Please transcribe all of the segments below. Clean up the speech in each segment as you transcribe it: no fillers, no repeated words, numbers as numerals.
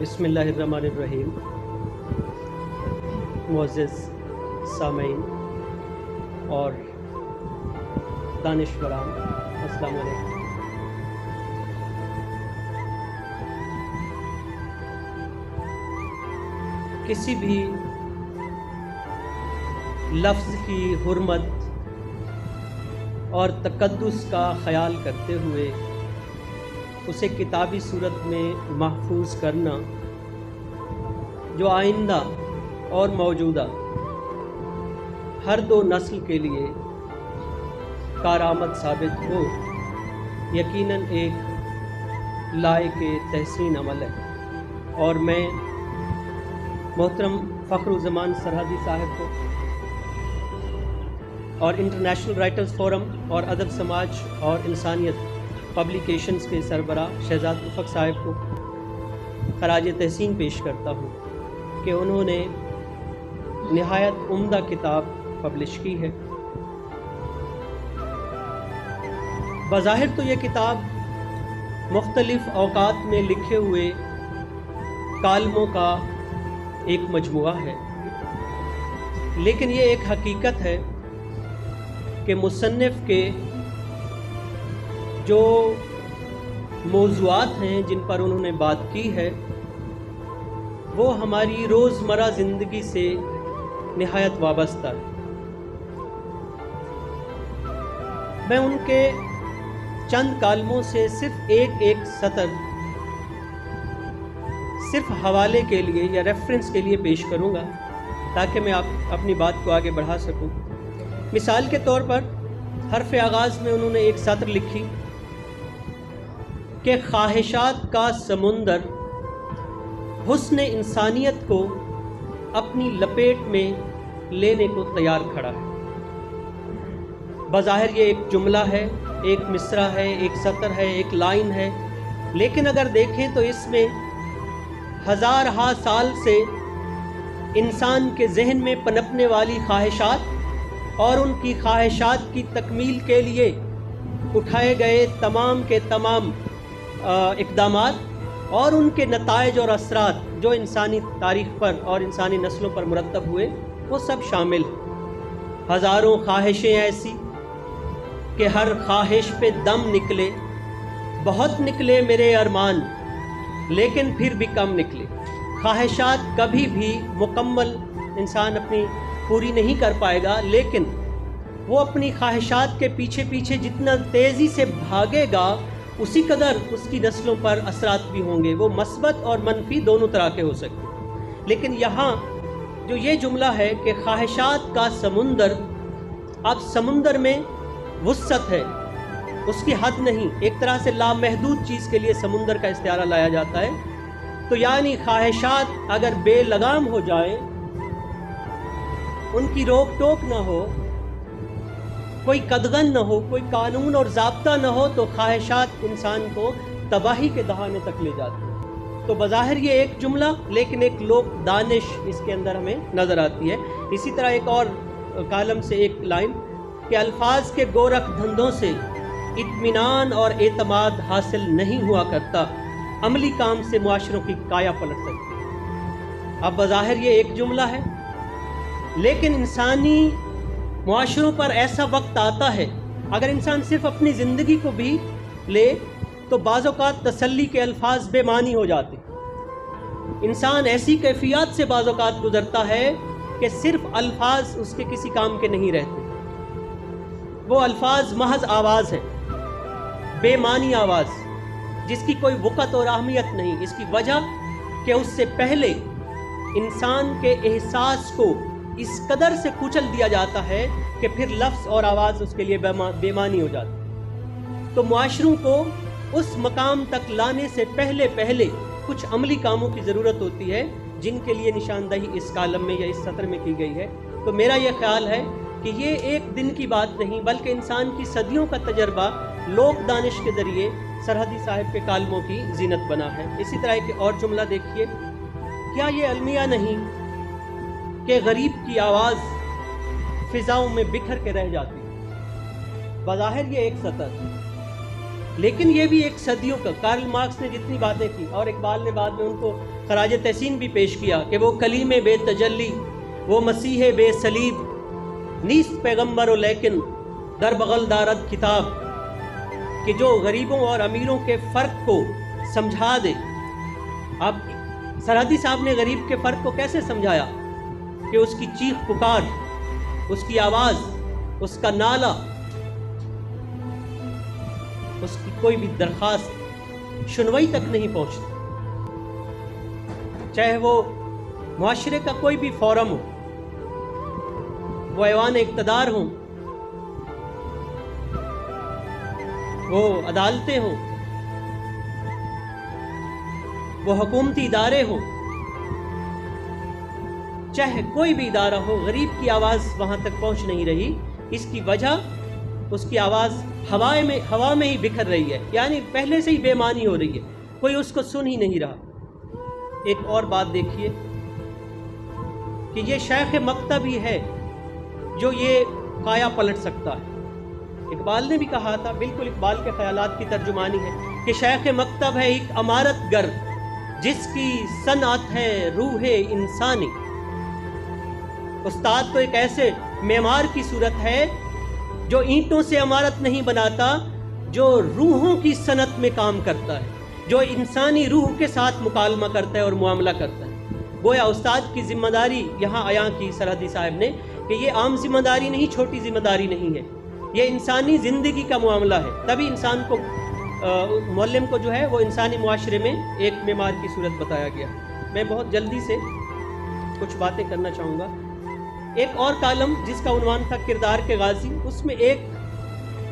بسم اللہ الرحمن الرحیم۔ معزز سامعین اور دانشوران، السلام علیکم۔ کسی بھی لفظ کی حرمت اور تقدس کا خیال کرتے ہوئے اسے کتابی صورت میں محفوظ کرنا جو آئندہ اور موجودہ ہر دو نسل کے لیے کارآمد ثابت ہو، یقیناً ایک لائق تحسین عمل ہے۔ اور میں محترم فخر الزمان سرحدی صاحب کو اور انٹرنیشنل رائٹرز فورم اور ادب سماج اور انسانیت پبلیکیشنز کے سربراہ شہزاد افق صاحب کو خراج تحسین پیش کرتا ہوں کہ انہوں نے نہایت عمدہ کتاب پبلش کی ہے۔ بظاہر تو یہ کتاب مختلف اوقات میں لکھے ہوئے کالموں کا ایک مجموعہ ہے، لیکن یہ ایک حقیقت ہے کہ مصنف کے جو موضوعات ہیں جن پر انہوں نے بات کی ہے وہ ہماری روزمرہ زندگی سے نہایت وابستہ ہے۔ میں ان کے چند کالموں سے صرف ایک سطر صرف حوالے کے لیے یا ریفرنس کے لیے پیش کروں گا تاکہ میں اپنی بات کو آگے بڑھا سکوں۔ مثال کے طور پر حرف آغاز میں انہوں نے ایک سطر لکھی کہ خواہشات کا سمندر حسن انسانیت کو اپنی لپیٹ میں لینے کو تیار کھڑا ہے۔ بظاہر یہ ایک جملہ ہے، ایک مصرع ہے، ایک سطر ہے، ایک لائن ہے، لیکن اگر دیکھیں تو اس میں ہزارہا سال سے انسان کے ذہن میں پنپنے والی خواہشات اور ان کی خواہشات کی تکمیل کے لیے اٹھائے گئے تمام کے تمام اقدامات اور ان کے نتائج اور اثرات جو انسانی تاریخ پر اور انسانی نسلوں پر مرتب ہوئے وہ سب شامل ہیں۔ ہزاروں خواہشیں ایسی کہ ہر خواہش پہ دم نکلے، بہت نکلے میرے ارمان لیکن پھر بھی کم نکلے۔ خواہشات کبھی بھی مکمل انسان اپنی پوری نہیں کر پائے گا، لیکن وہ اپنی خواہشات کے پیچھے پیچھے جتنا تیزی سے بھاگے گا اسی قدر اس کی نسلوں پر اثرات بھی ہوں گے، وہ مثبت اور منفی دونوں طرح کے ہو سکتے ہیں۔ لیکن یہاں جو یہ جملہ ہے کہ خواہشات کا سمندر، اب سمندر میں وسعت ہے، اس کی حد نہیں، ایک طرح سے لامحدود چیز کے لیے سمندر کا استعارہ لایا جاتا ہے، تو یعنی خواہشات اگر بے لگام ہو جائیں، ان کی روک ٹوک نہ ہو، کوئی قدغن نہ ہو، کوئی قانون اور ضابطہ نہ ہو، تو خواہشات انسان کو تباہی کے دہانے تک لے جاتی ہیں۔ تو بظاہر یہ ایک جملہ لیکن ایک لوک دانش اس کے اندر ہمیں نظر آتی ہے۔ اسی طرح ایک اور کالم سے ایک لائن کہ الفاظ کے گورکھ دھندوں سے اطمینان اور اعتماد حاصل نہیں ہوا کرتا، عملی کام سے معاشروں کی کایا پلٹ سکتی ہے۔ اب بظاہر یہ ایک جملہ ہے، لیکن انسانی معاشروں پر ایسا وقت آتا ہے اگر انسان صرف اپنی زندگی کو بھی لے تو بعض اوقات تسلی کے الفاظ بے معنی ہو جاتے۔ انسان ایسی کیفیات سے بعض اوقات گزرتا ہے کہ صرف الفاظ اس کے کسی کام کے نہیں رہتے، وہ الفاظ محض آواز ہیں، بے معنی آواز جس کی کوئی وقت اور اہمیت نہیں۔ اس کی وجہ کہ اس سے پہلے انسان کے احساس کو اس قدر سے کچل دیا جاتا ہے کہ پھر لفظ اور آواز اس کے لیے بے معنی ہو جاتی۔ تو معاشروں کو اس مقام تک لانے سے پہلے کچھ عملی کاموں کی ضرورت ہوتی ہے جن کے لیے نشاندہی اس کالم میں یا اس سطر میں کی گئی ہے۔ تو میرا یہ خیال ہے کہ یہ ایک دن کی بات نہیں بلکہ انسان کی صدیوں کا تجربہ لوک دانش کے ذریعے سرحدی صاحب کے کالموں کی زینت بنا ہے۔ اسی طرح ایک اور جملہ دیکھیے، کیا یہ المیہ نہیں کہ غریب کی آواز فضاؤں میں بکھر کے رہ جاتی؟ بظاہر یہ ایک سطر، لیکن یہ بھی ایک صدیوں کا، کارل مارکس نے جتنی باتیں کی اور اقبال نے بعد میں ان کو خراج تحسین بھی پیش کیا کہ وہ کلیم بے تجلی، وہ مسیح بے صلیب، نیست پیغمبر و لیکن در بغل دارد کتاب، کہ جو غریبوں اور امیروں کے فرق کو سمجھا دے۔ اب سرحدی صاحب نے غریب کے فرق کو کیسے سمجھایا کہ اس کی چیخ پکار، اس کی آواز، اس کا نالہ، اس کی کوئی بھی درخواست سنوائی تک نہیں پہنچتی، چاہے وہ معاشرے کا کوئی بھی فورم ہو، وہ ایوان اقتدار ہوں، وہ عدالتیں ہوں، وہ حکومتی ادارے ہوں، چاہے کوئی بھی ادارہ ہو، غریب کی آواز وہاں تک پہنچ نہیں رہی۔ اس کی وجہ اس کی آواز ہوا میں ہی بکھر رہی ہے، یعنی پہلے سے ہی بے معنی ہو رہی ہے، کوئی اس کو سن ہی نہیں رہا۔ ایک اور بات دیکھیے کہ یہ شیخ مکتب ہی ہے جو یہ کایا پلٹ سکتا ہے۔ اقبال نے بھی کہا تھا، بالکل اقبال کے خیالات کی ترجمانی ہے، کہ شیخ مکتب ہے ایک عمارت گر جس کی صنعت ہے روح انسانی۔ استاد تو ایک ایسے معمار کی صورت ہے جو اینٹوں سے عمارت نہیں بناتا، جو روحوں کی صنعت میں کام کرتا ہے، جو انسانی روح کے ساتھ مکالمہ کرتا ہے اور معاملہ کرتا ہے۔ گویا استاد کی ذمہ داری یہاں عیاں کی سرحدی صاحب نے کہ یہ عام ذمہ داری نہیں، چھوٹی ذمہ داری نہیں ہے، یہ انسانی زندگی کا معاملہ ہے۔ تبھی انسان کو معلم کو جو ہے وہ انسانی معاشرے میں ایک معمار کی صورت بتایا گیا۔ میں بہت جلدی سے کچھ باتیں کرنا چاہوں گا۔ ایک اور کالم جس کا عنوان تھا کردار کے غازی، اس میں ایک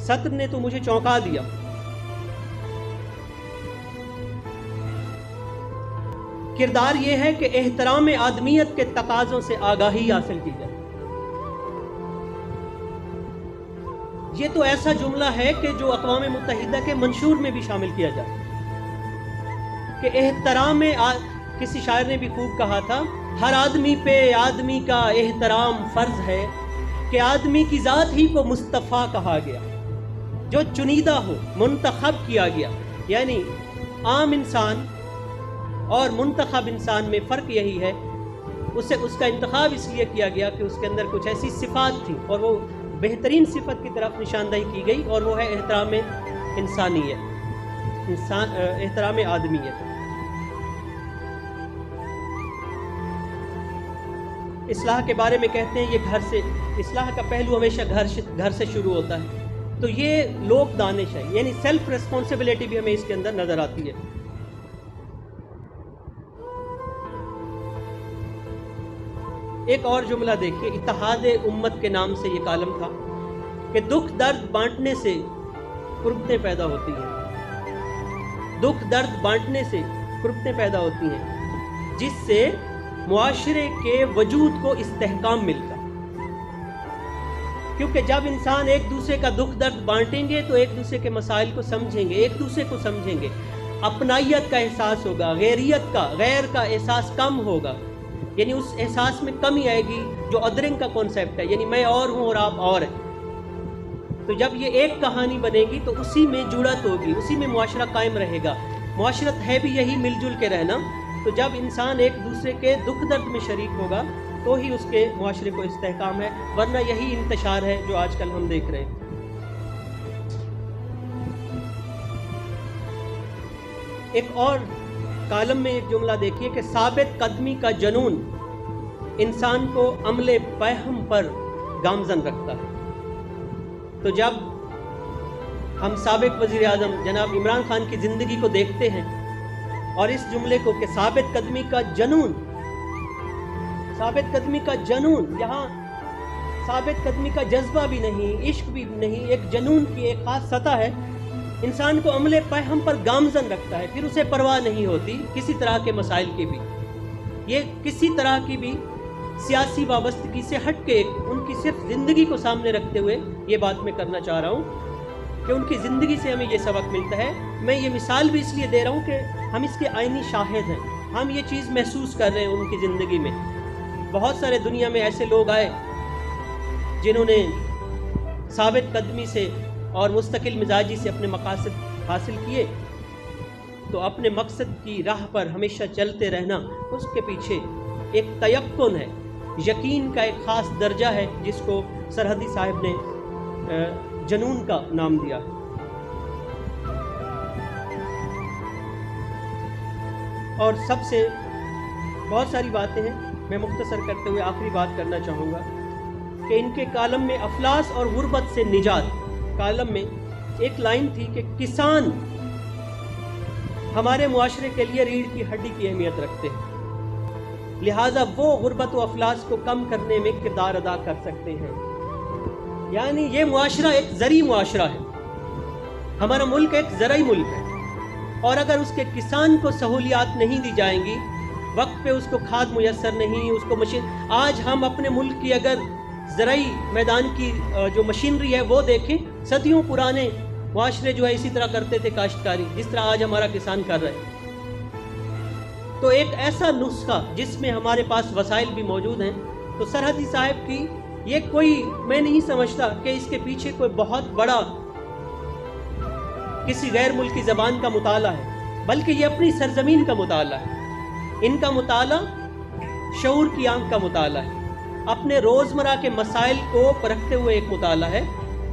سطر نے تو مجھے چونکا دیا۔ کردار یہ ہے کہ احترام آدمیت کے تقاضوں سے آگاہی حاصل کی جائے۔ یہ تو ایسا جملہ ہے کہ جو اقوام متحدہ کے منشور میں بھی شامل کیا جائے کہ احترام، کسی شاعر نے بھی خوب کہا تھا، ہر آدمی پہ آدمی کا احترام فرض ہے کہ آدمی کی ذات ہی کو مصطفیٰ کہا گیا، جو چنیدہ ہو، منتخب کیا گیا۔ یعنی عام انسان اور منتخب انسان میں فرق یہی ہے، اس کا انتخاب اس لیے کیا گیا کہ اس کے اندر کچھ ایسی صفات تھیں اور وہ بہترین صفت کی طرف نشاندہی کی گئی، اور وہ ہے احترام انسانیت، احترام آدمیت۔ اصلاح کے بارے میں کہتے ہیں یہ گھر سے، اصلاح کا پہلو ہمیشہ گھر سے شروع ہوتا ہے، تو یہ لوک دانش ہے، یعنی سیلف ریسپانسبلٹی بھی ہمیں اس کے اندر نظر آتی ہے۔ ایک اور جملہ دیکھیے، اتحاد امت کے نام سے یہ کالم تھا کہ دکھ درد بانٹنے سے قربتیں پیدا ہوتی ہیں، دکھ درد بانٹنے سے قربتیں پیدا ہوتی ہیں، جس سے معاشرے کے وجود کو استحکام ملتا، کیونکہ جب انسان ایک دوسرے کا دکھ درد بانٹیں گے تو ایک دوسرے کے مسائل کو سمجھیں گے، ایک دوسرے کو سمجھیں گے، اپنائیت کا احساس ہوگا، غیر کا احساس کم ہوگا، یعنی اس احساس میں کمی آئے گی جو ادرنگ کا کانسیپٹ ہے، یعنی میں اور ہوں اور آپ اور ہیں۔ تو جب یہ ایک کہانی بنے گی تو اسی میں جڑت ہوگی، اسی میں معاشرہ قائم رہے گا۔ معاشرت ہے بھی یہی، مل جل کے رہنا۔ تو جب انسان ایک دوسرے کے دکھ درد میں شریک ہوگا تو ہی اس کے معاشرے کو استحکام ہے، ورنہ یہی انتشار ہے جو آج کل ہم دیکھ رہے ہیں۔ ایک اور کالم میں ایک جملہ دیکھیے کہ ثابت قدمی کا جنون انسان کو عمل پیہم پر گامزن رکھتا ہے۔ تو جب ہم سابق وزیر اعظم جناب عمران خان کی زندگی کو دیکھتے ہیں اور اس جملے کو کہ ثابت قدمی کا جنون، ثابت قدمی کا جنون، یہاں ثابت قدمی کا جذبہ بھی نہیں، عشق بھی نہیں، ایک جنون کی ایک خاص سطح ہے، انسان کو عمل پیہم پر گامزن رکھتا ہے، پھر اسے پرواہ نہیں ہوتی کسی طرح کے مسائل کی بھی۔ یہ کسی طرح کی بھی سیاسی وابستگی سے ہٹ کے ان کی صرف زندگی کو سامنے رکھتے ہوئے یہ بات میں کرنا چاہ رہا ہوں کہ ان کی زندگی سے ہمیں یہ سبق ملتا ہے۔ میں یہ مثال بھی اس لیے دے رہا ہوں کہ ہم اس کے عینی شاہد ہیں، ہم یہ چیز محسوس کر رہے ہیں ان کی زندگی میں۔ بہت سارے دنیا میں ایسے لوگ آئے جنہوں نے ثابت قدمی سے اور مستقل مزاجی سے اپنے مقاصد حاصل کیے تو اپنے مقصد کی راہ پر ہمیشہ چلتے رہنا، اس کے پیچھے ایک تیقن ہے، یقین کا ایک خاص درجہ ہے جس کو سرحدی صاحب نے جنون کا نام دیا۔ اور سب سے بہت ساری باتیں ہیں، میں مختصر کرتے ہوئے آخری بات کرنا چاہوں گا کہ ان کے کالم میں افلاس اور غربت سے نجات، کالم میں ایک لائن تھی کہ کسان ہمارے معاشرے کے لیے ریڑھ کی ہڈی کی اہمیت رکھتے ہیں، لہٰذا وہ غربت و افلاس کو کم کرنے میں کردار ادا کر سکتے ہیں۔ یعنی یہ معاشرہ ایک زرعی معاشرہ ہے، ہمارا ملک ایک زرعی ملک ہے، اور اگر اس کے کسان کو سہولیات نہیں دی جائیں گی، وقت پہ اس کو کھاد میسر نہیں، اس کو مشین، آج ہم اپنے ملک کی اگر زرعی میدان کی جو مشینری ہے وہ دیکھیں، صدیوں پرانے معاشرے جو ہے اسی طرح کرتے تھے کاشتکاری، جس طرح آج ہمارا کسان کر رہے ہیں۔ تو ایک ایسا نسخہ جس میں ہمارے پاس وسائل بھی موجود ہیں، تو سرحدی صاحب کی یہ کوئی، میں نہیں سمجھتا کہ اس کے پیچھے کوئی بہت بڑا کسی غیر ملکی زبان کا مطالعہ ہے، بلکہ یہ اپنی سرزمین کا مطالعہ ہے۔ ان کا مطالعہ شعور کی آنکھ کا مطالعہ ہے، اپنے روزمرہ کے مسائل کو پرکھتے ہوئے ایک مطالعہ ہے۔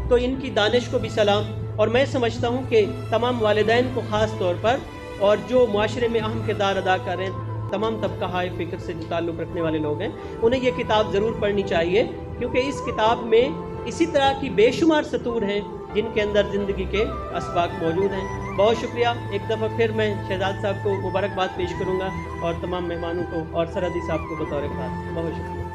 تو ان کی دانش کو بھی سلام، اور میں سمجھتا ہوں کہ تمام والدین کو خاص طور پر، اور جو معاشرے میں اہم کردار ادا کر رہے ہیں، تمام طبقہ فکر سے جو تعلق رکھنے والے لوگ ہیں، انہیں یہ کتاب ضرور پڑھنی چاہیے، کیونکہ اس کتاب میں اسی طرح کی بے شمار سطور ہیں جن کے اندر زندگی کے اسباق موجود ہیں۔ بہت شکریہ، ایک دفعہ پھر میں شہزاد صاحب کو مبارکباد پیش کروں گا، اور تمام مہمانوں کو اور سرحدی صاحب کو بطور خاص بہت شکریہ۔